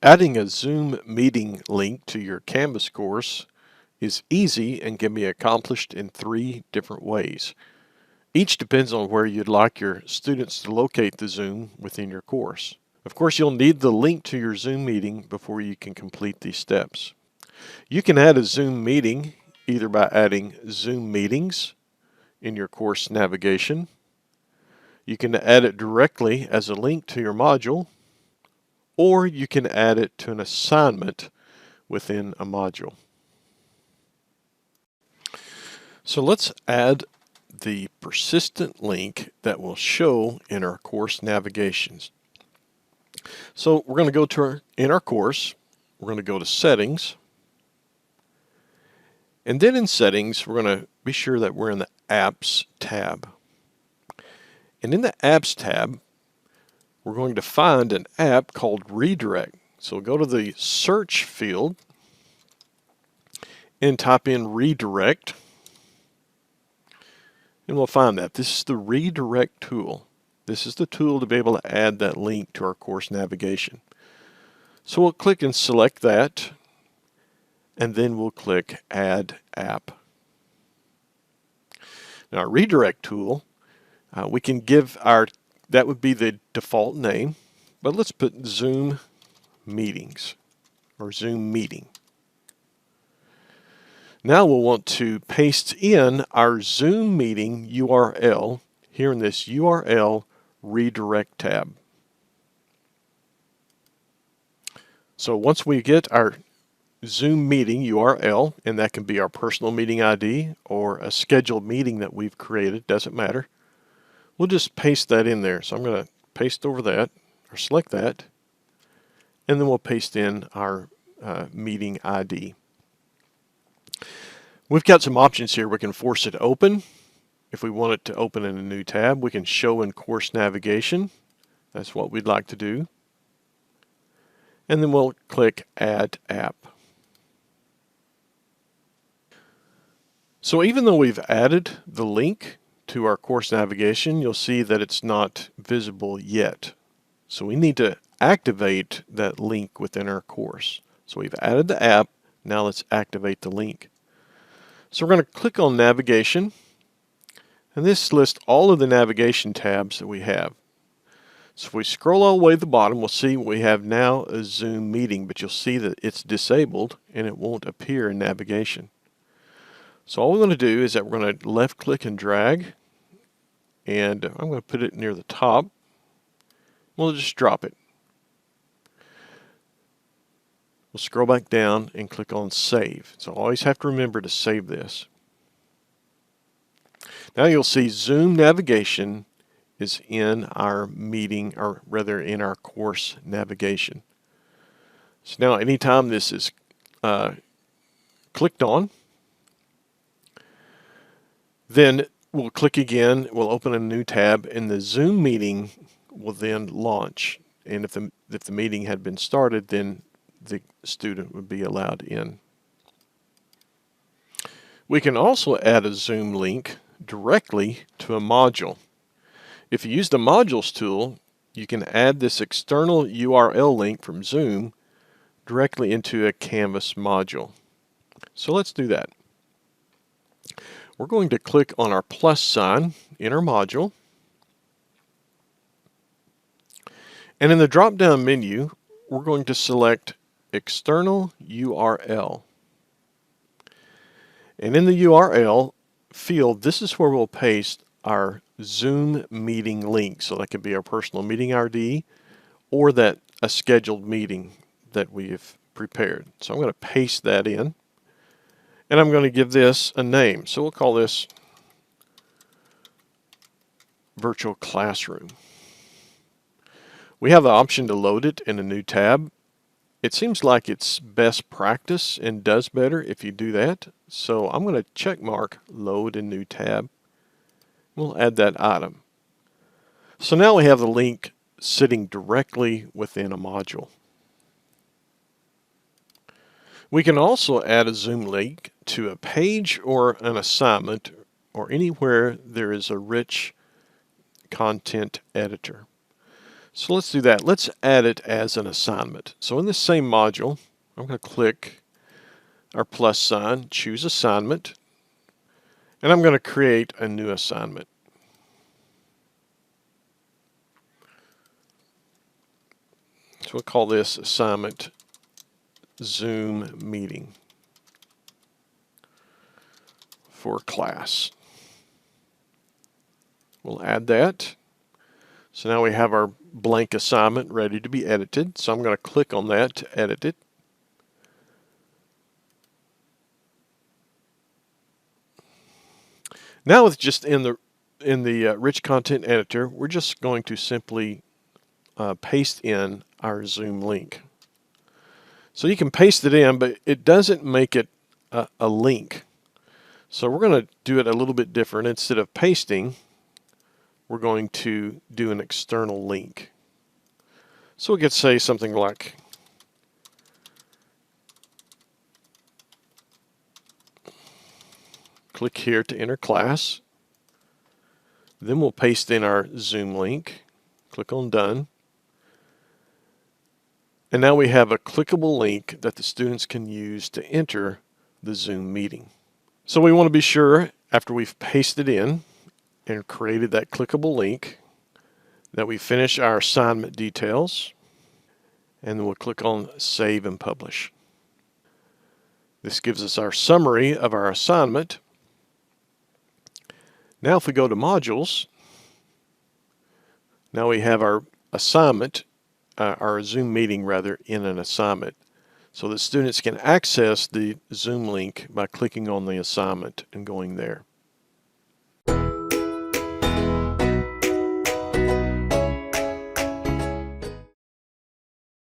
Adding a Zoom meeting link to your Canvas course is easy and can be accomplished in 3 different ways. Each depends on where you'd like your students to locate the Zoom within your course. Of course, you'll need the link to your Zoom meeting before you can complete these steps. You can add a Zoom meeting either by adding Zoom meetings in your course navigation. You can add it directly as a link to your module, or you can add it to an assignment within a module. So let's add the persistent link that will show in our course navigations. So we're going to go in our course, we're going to go to Settings, and then in Settings we're going to be sure that we're in the Apps tab. And in the Apps tab, we're going to find an app called Redirect. So go to the search field and type in Redirect, and we'll find that. This is the Redirect tool. This is the tool to be able to add that link to our course navigation. So we'll click and select that, and then we'll click Add App. Now our Redirect tool, we can give that would be the default name, but let's put Zoom Meetings or Zoom Meeting. Now we'll want to paste in our Zoom meeting URL here in this URL Redirect tab. So once we get our Zoom meeting URL, and that can be our personal meeting ID or a scheduled meeting that we've created, doesn't matter. We'll just paste that in there. So I'm going to paste over that, or select that, and then we'll paste in our meeting ID. We've got some options here. We can force it open. If we want it to open in a new tab, we can show in course navigation. That's what we'd like to do. And then we'll click Add App. So even though we've added the link to our course navigation, you'll see that it's not visible yet. So we need to activate that link within our course. So we've added the app. Now let's activate the link. So we're going to click on Navigation, and this lists all of the navigation tabs that we have. So if we scroll all the way to the bottom, we'll see we have now a Zoom meeting, but you'll see that it's disabled and it won't appear in navigation. So all we're going to do is that we're going to left click and drag, and I'm going to put it near the top. We'll just drop it. We'll scroll back down and click on Save. So always have to remember to save this. Now you'll see Zoom navigation is in our meeting, or rather in our course navigation. So now anytime this is clicked on, then we'll click again, we'll open a new tab, and the Zoom meeting will then launch. And if the meeting had been started, then the student would be allowed in. We can also add a Zoom link directly to a module. If you use the Modules tool, you can add this external URL link from Zoom directly into a Canvas module. So let's do that. We're going to click on our plus sign in our module. And in the drop-down menu, we're going to select External URL. And in the URL field, this is where we'll paste our Zoom meeting link. So that could be our personal meeting ID or a scheduled meeting that we've prepared. So I'm going to paste that in, and I'm going to give this a name. So we'll call this Virtual Classroom. We have the option to load it in a new tab. It seems like it's best practice and does better if you do that. So I'm going to check mark Load in New Tab. We'll add that item. So now we have the link sitting directly within a module. We can also add a Zoom link to a page or an assignment or anywhere there is a rich content editor. So let's do that. Let's add it as an assignment. So in this same module, I'm going to click our plus sign, choose assignment, and I'm going to create a new assignment. So we'll call this assignment Zoom meeting for class. We'll add that. So now we have our blank assignment ready to be edited. So I'm going to click on that to edit it. Now with just in the rich content editor, we're just going to simply paste in our Zoom link. So you can paste it in, but it doesn't make it a link. So we're going to do it a little bit different. Instead of pasting, we're going to do an external link. So we could say something like, click here to enter class. Then we'll paste in our Zoom link. Click on done. And now we have a clickable link that the students can use to enter the Zoom meeting. So we want to be sure after we've pasted in and created that clickable link that we finish our assignment details, and then we'll click on Save and Publish. This gives us our summary of our assignment. Now if we go to Modules, now we have our assignment, our Zoom meeting rather, in an assignment. So the students can access the Zoom link by clicking on the assignment and going there.